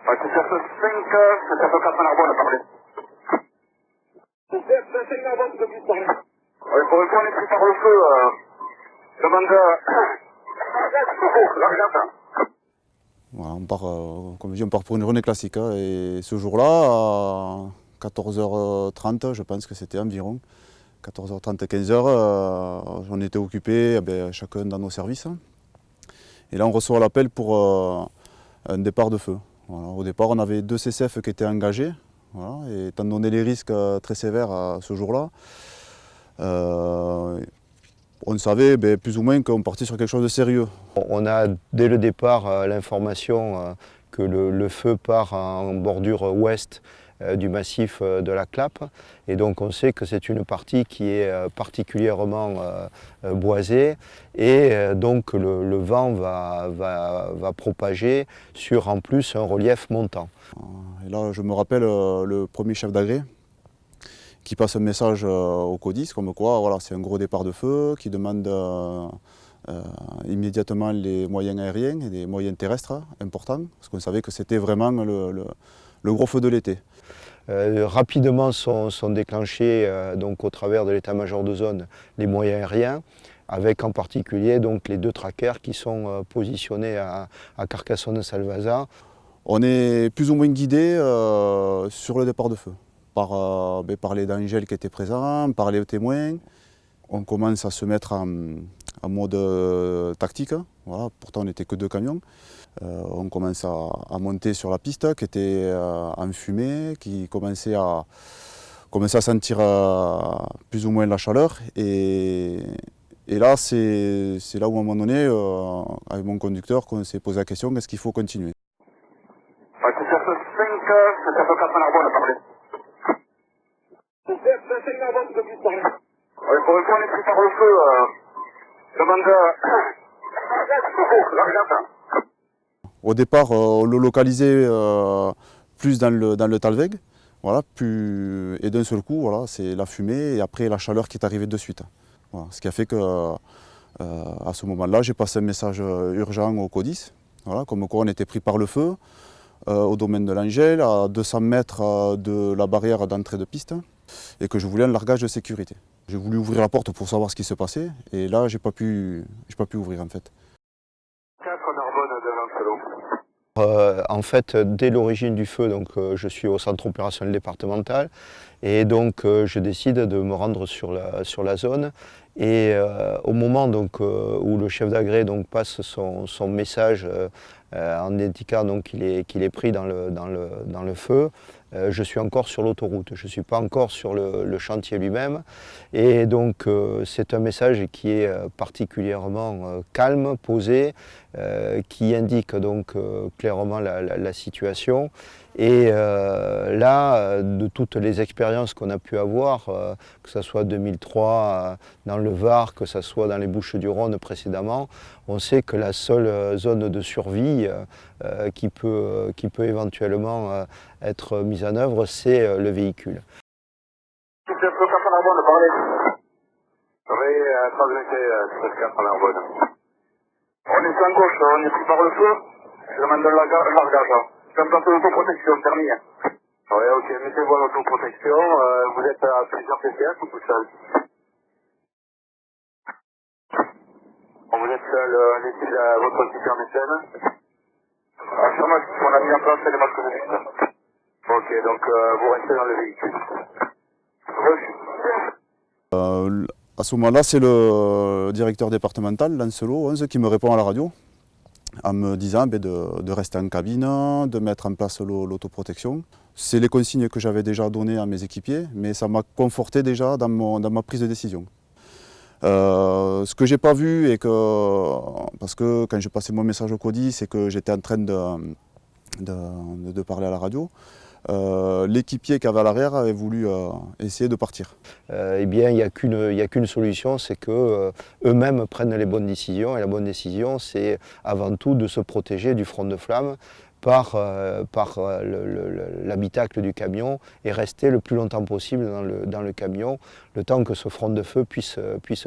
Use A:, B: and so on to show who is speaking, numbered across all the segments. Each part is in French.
A: Tu cherches 5, je cherche 4 en Narbonne, parlez. Tu cherches 5 Narbonne, je peux parler. Oui, pour répondre, on est pris par le feu. Demande... l'argent.
B: Voilà, on part, comme je dis, on part pour une journée classique. Hein, et ce jour-là, à 14h30, je pense que c'était environ, 14h30, 15h, on était occupés, chacun dans nos services. Et là, on reçoit l'appel pour un départ de feu. Voilà, au départ, on avait 2 CCF qui étaient engagés. Voilà, et étant donné les risques très sévères ce jour-là, on savait plus ou moins qu'on partait sur quelque chose de sérieux.
C: On a dès le départ l'information que le feu part en bordure ouest du massif de la Clappe. Et donc on sait que c'est une partie qui est particulièrement boisée et donc le vent va propager sur en plus un relief montant.
B: Et là je me rappelle le premier chef d'agré qui passe un message au CODIS comme quoi voilà, c'est un gros départ de feu, qui demande immédiatement les moyens aériens et des moyens terrestres importants, parce qu'on savait que c'était vraiment le gros feu de l'été.
C: Rapidement sont déclenchés donc, au travers de l'état-major de zone les moyens aériens, avec en particulier donc, les 2 trackers qui sont positionnés à Carcassonne-Salvaza.
B: On est plus ou moins guidé sur le départ de feu. Par les dangers qui étaient présents, par les témoins. On commence à se mettre en mode tactique. Voilà, pourtant on n'était que 2 camions. On commence à monter sur la piste qui était enfumée, qui commençait à sentir plus ou moins la chaleur. Et là, c'est là où à un moment donné, avec mon conducteur, qu'on s'est posé la question, est-ce qu'il faut continuer?
A: Tu cherches 5, je cherche 4 en Narbonne, parlez. Tu cherches 5 Narbonne, je peux parler. Oui, pour répondre, on est pris par le feu. Demande... l'argent.
B: Au départ, on le localisait plus dans le Talweg, voilà, et d'un seul coup, voilà, c'est la fumée et après la chaleur qui est arrivée de suite. Voilà, ce qui a fait que, à ce moment-là, j'ai passé un message urgent au CODIS, voilà, comme quoi on était pris par le feu, au domaine de l'Angel, à 200 mètres de la barrière d'entrée de piste, et que je voulais un largage de sécurité. J'ai voulu ouvrir la porte pour savoir ce qui se passait, et là, j'ai pas pu ouvrir en fait.
A: 4 Narbonne de Lancelot.
C: En fait, dès l'origine du feu, donc, je suis au centre opérationnel départemental et donc je décide de me rendre sur la zone. Et au moment donc, où le chef d'agré passe son message en indiquant qu'il est pris dans le feu, je suis encore sur l'autoroute, je ne suis pas encore sur le chantier lui-même. Et donc c'est un message qui est particulièrement calme, posé, qui indique donc clairement la situation. Et là, de toutes les expériences qu'on a pu avoir, que ce soit 2003 dans le Var, que ce soit dans les Bouches-du-Rhône précédemment, on sait que la seule zone de survie qui peut éventuellement être mise en œuvre, c'est le véhicule.
A: Tu cherches 4 en Narbonne, parlez. Oui, transmettez 4 en Narbonne. On est en gauche, on est pris par le feu. Je demande un largage. Je suis en place d'autoprotection, terminé. Oui, ok, mettez-vous en autoprotection. Vous êtes à plusieurs CCF ou tout seul? Vous êtes seul, laissez votre super mécène. Affirmatif, on a mis en place les masques de fuite. Ok, donc vous restez dans le véhicule. Reçu.
B: À ce moment-là, c'est le directeur départemental, Lancelot 11, qui me répond à la radio en me disant de rester en cabine, de mettre en place l'autoprotection. C'est les consignes que j'avais déjà données à mes équipiers, mais ça m'a conforté déjà dans ma prise de décision. Ce que j'ai pas vu, parce que quand j'ai passé mon message au CODIS, c'est que j'étais en train de parler à la radio, l'équipier qui avait à l'arrière avait voulu essayer de partir.
C: Eh bien, il n'y a qu'une solution, c'est qu'eux-mêmes prennent les bonnes décisions. Et la bonne décision, c'est avant tout de se protéger du front de flamme par l'habitacle du camion et rester le plus longtemps possible dans le camion, le temps que ce front de feu puisse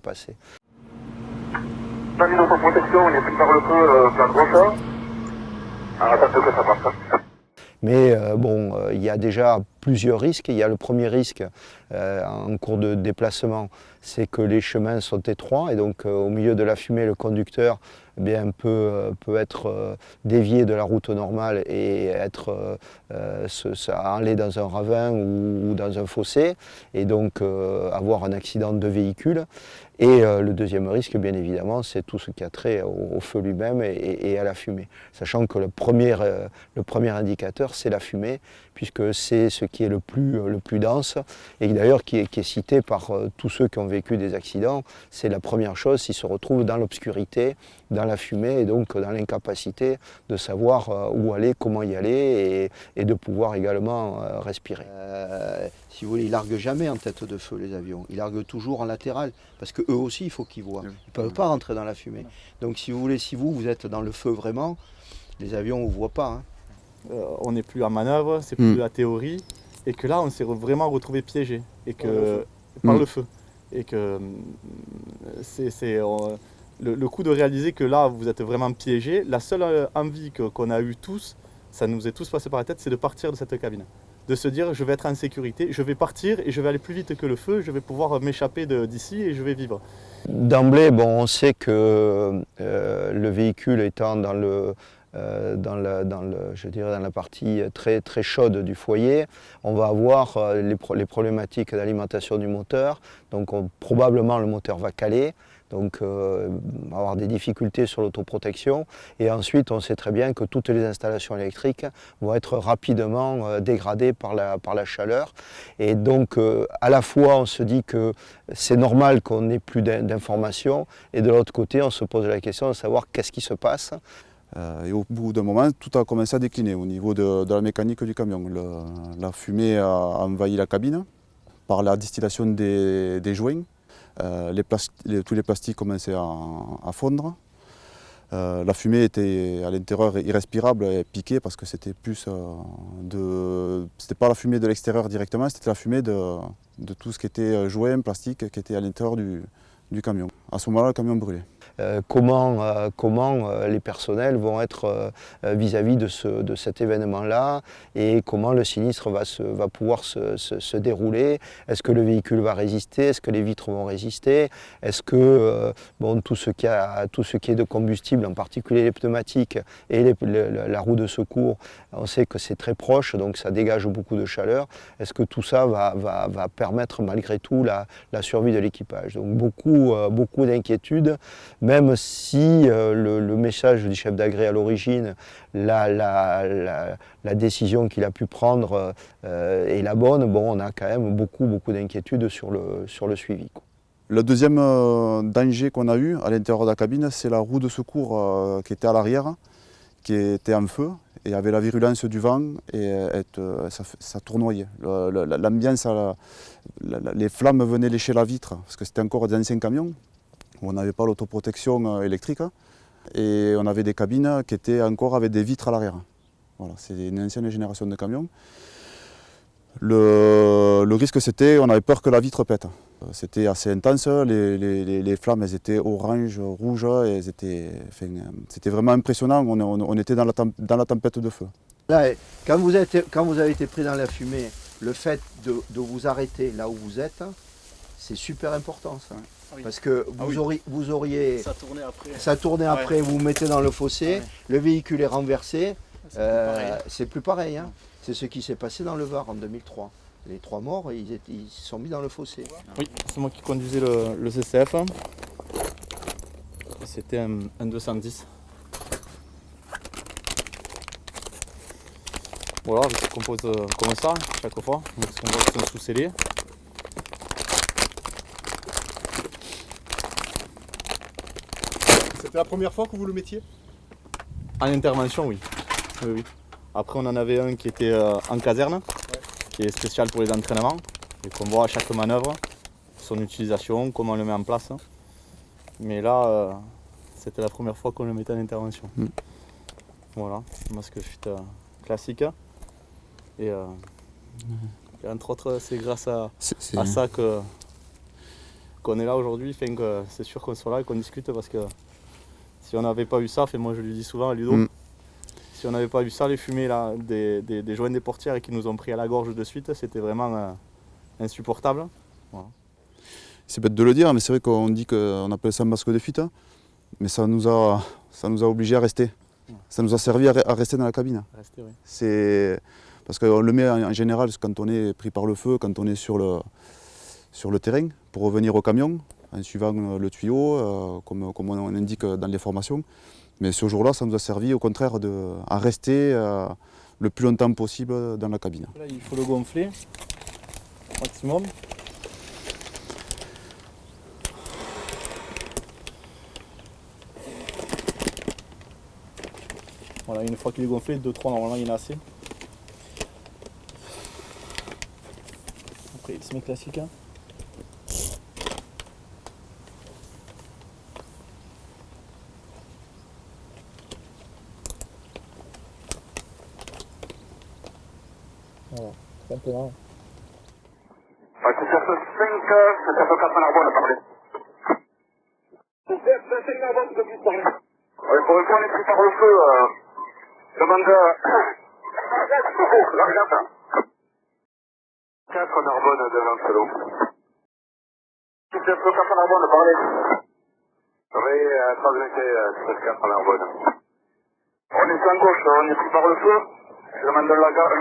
C: passer.
A: Pas mis d'autoprotection, on est pris par le feu, plein de gros. Alors attends que ça passe.
C: Mais bon, il y a déjà plusieurs risques. Il y a le premier risque en cours de déplacement, c'est que les chemins sont étroits et donc au milieu de la fumée, le conducteur eh bien, peut être dévié de la route normale et aller dans un ravin ou dans un fossé et donc avoir un accident de véhicule. Et le deuxième risque, bien évidemment, c'est tout ce qui a trait au feu lui-même et à la fumée. Sachant que le premier indicateur, c'est la fumée, puisque c'est ce qui est le plus dense, et d'ailleurs qui est cité par tous ceux qui ont vécu des accidents. C'est la première chose, s'ils se retrouvent dans l'obscurité, dans la fumée, et donc dans l'incapacité de savoir où aller, comment y aller, et de pouvoir également respirer. Si vous voulez, ils larguent jamais en tête de feu les avions, ils larguent toujours en latéral, parce qu'eux aussi il faut qu'ils voient, ils ne peuvent pas rentrer dans la fumée. Donc si vous voulez, si vous êtes dans le feu vraiment, les avions ne vous voient pas. Hein.
D: On n'est plus en manœuvre, c'est plus la théorie, et que là on s'est vraiment retrouvé piégé, et que, par le feu. Et que le coup de réaliser que là vous êtes vraiment piégé, la seule envie qu'on a eue tous, ça nous est tous passé par la tête, c'est de partir de cette cabine. De se dire je vais être en sécurité, je vais partir et je vais aller plus vite que le feu, je vais pouvoir m'échapper d'ici et je vais vivre.
C: D'emblée, bon, on sait que le véhicule étant dans la partie très, très chaude du foyer, on va avoir les problématiques d'alimentation du moteur, donc probablement le moteur va caler. Donc avoir des difficultés sur l'autoprotection. Et ensuite, on sait très bien que toutes les installations électriques vont être rapidement dégradées par la chaleur. Et donc, à la fois, on se dit que c'est normal qu'on n'ait plus d'informations, et de l'autre côté, on se pose la question de savoir qu'est-ce qui se passe.
B: Et au bout d'un moment, tout a commencé à décliner au niveau de la mécanique du camion. La fumée a envahi la cabine par la distillation des joints. Tous les plastiques commençaient à fondre. La fumée était à l'intérieur irrespirable et piquée parce que c'était plus c'était pas la fumée de l'extérieur directement, c'était la fumée de tout ce qui était joint, plastique qui était à l'intérieur du camion. À ce moment-là, le camion brûlait.
C: Comment les personnels vont être vis-à-vis de cet événement-là et comment le sinistre va pouvoir se dérouler. Est-ce que le véhicule va résister? Est-ce que les vitres vont résister? Est-ce que tout ce qui est de combustible, en particulier les pneumatiques et la roue de secours, on sait que c'est très proche, donc ça dégage beaucoup de chaleur. Est-ce que tout ça va permettre malgré tout la survie de l'équipage? Donc beaucoup d'inquiétudes. Même si le message du chef d'agré à l'origine, la décision qu'il a pu prendre est la bonne, bon, on a quand même beaucoup d'inquiétudes sur le suivi.
B: Le deuxième danger qu'on a eu à l'intérieur de la cabine, c'est la roue de secours qui était à l'arrière, qui était en feu et avait la virulence du vent et ça tournoyait. L'ambiance, les flammes venaient lécher la vitre parce que c'était encore des anciens camions. On n'avait pas l'autoprotection électrique et on avait des cabines qui étaient encore avec des vitres à l'arrière. Voilà, c'est une ancienne génération de camions. Le risque c'était, on avait peur que la vitre pète. C'était assez intense, les flammes elles étaient orange, rouge, et c'était vraiment impressionnant, on était dans la tempête de feu.
C: Là, quand vous avez été pris dans la fumée, le fait de vous arrêter là où vous êtes, c'est super important ça. Oui. Parce que vous auriez... Ça tournait après, vous vous mettez dans le fossé, le véhicule est renversé, c'est plus pareil. Hein. C'est ce qui s'est passé dans le Var en 2003. Les 3 morts, ils se sont mis dans le fossé.
D: Oui, c'est moi qui conduisais le CCF. C'était un 210. Voilà, je compose comme ça chaque fois. Donc on voit qu'ils sont sous-scellés.
E: C'était la première fois que vous le mettiez?
D: En intervention, oui. Oui. Après, on en avait un qui était en caserne, qui est spécial pour les entraînements, et qu'on voit à chaque manœuvre, son utilisation, comment on le met en place. Mais là, c'était la première fois qu'on le mettait en intervention. Voilà, masque chute classique. Et entre autres, c'est grâce à ça qu'on est là aujourd'hui. C'est sûr qu'on soit là et qu'on discute parce que si on n'avait pas eu ça, moi je lui dis souvent à Ludo, Si on n'avait pas vu ça, les fumées là, des joints des portières qui nous ont pris à la gorge de suite, c'était vraiment insupportable. Voilà.
B: C'est bête de le dire, mais c'est vrai qu'on dit qu'on appelle ça un masque de fuite, hein, mais ça nous a obligés à rester. Ça nous a servi à rester dans la cabine.
D: Rester, oui.
B: C'est parce qu'on le met en général quand on est pris par le feu, quand on est sur le terrain, pour revenir au camion, en suivant le tuyau, comme on indique dans les formations. Mais ce jour-là, ça nous a servi au contraire à rester le plus longtemps possible dans la cabine.
D: Là, il faut le gonfler au maximum. Voilà, une fois qu'il est gonflé, 2-3 normalement il y en a assez. Après il se met classique. Hein. Voilà, simplement.
A: Ouais, c'est sur ce 5, c'est sur ce 4 Narbonne, parlez. C'est sur ce 5 Narbonne que vous parlez. Ouais, pour une fois, on est pris par le feu. Demande secours, l'argent. 4 Narbonne de Lancelot. C'est sur ce 4 Narbonne, parlez. Oui, transmettez sur ce 4 Narbonne. On est sur gauche, on est pris par le feu. Je demande de largage.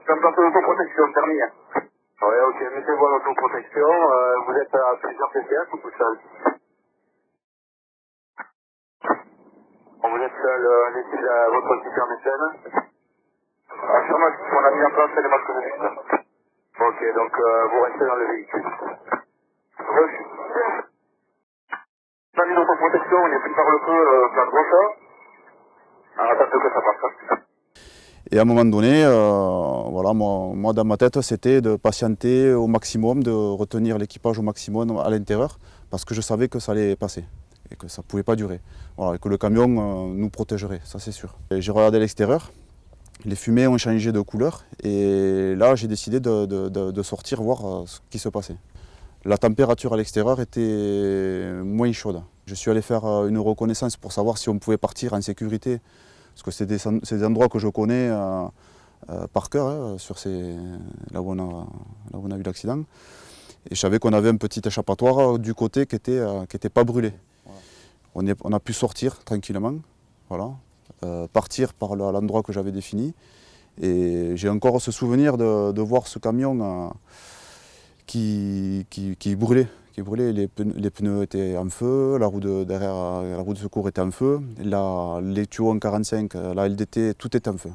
A: C'est un plateau d'autoprotection, terminé. Oui, ok, mettez-vous en autoprotection. Vous êtes à plusieurs PCS ou tout seul? Vous êtes seul, laissez votre équipe en mécène. Affirme qu'on a mis en place les masques de fuite. Ok, donc vous restez dans le véhicule. Reçu. On a mis l'autoprotection, on est pris par le feu, plan gauche. En attente que ça passe.
B: Et à un moment donné, voilà, moi dans ma tête, c'était de patienter au maximum, de retenir l'équipage au maximum à l'intérieur, parce que je savais que ça allait passer et que ça ne pouvait pas durer. Voilà, et que le camion nous protégerait, ça c'est sûr. J'ai regardé à l'extérieur, les fumées ont changé de couleur, et là j'ai décidé de sortir voir ce qui se passait. La température à l'extérieur était moins chaude. Je suis allé faire une reconnaissance pour savoir si on pouvait partir en sécurité. Parce que c'est des endroits que je connais par cœur, hein, là où on a eu l'accident. Et je savais qu'on avait un petit échappatoire du côté qui était pas brûlé. Voilà. On a pu sortir tranquillement, voilà, partir par l'endroit que j'avais défini. Et j'ai encore ce souvenir de voir ce camion qui brûlait. Les pneus étaient en feu, la roue de secours était en feu, les tuyaux en 45, la LDT, tout était en feu.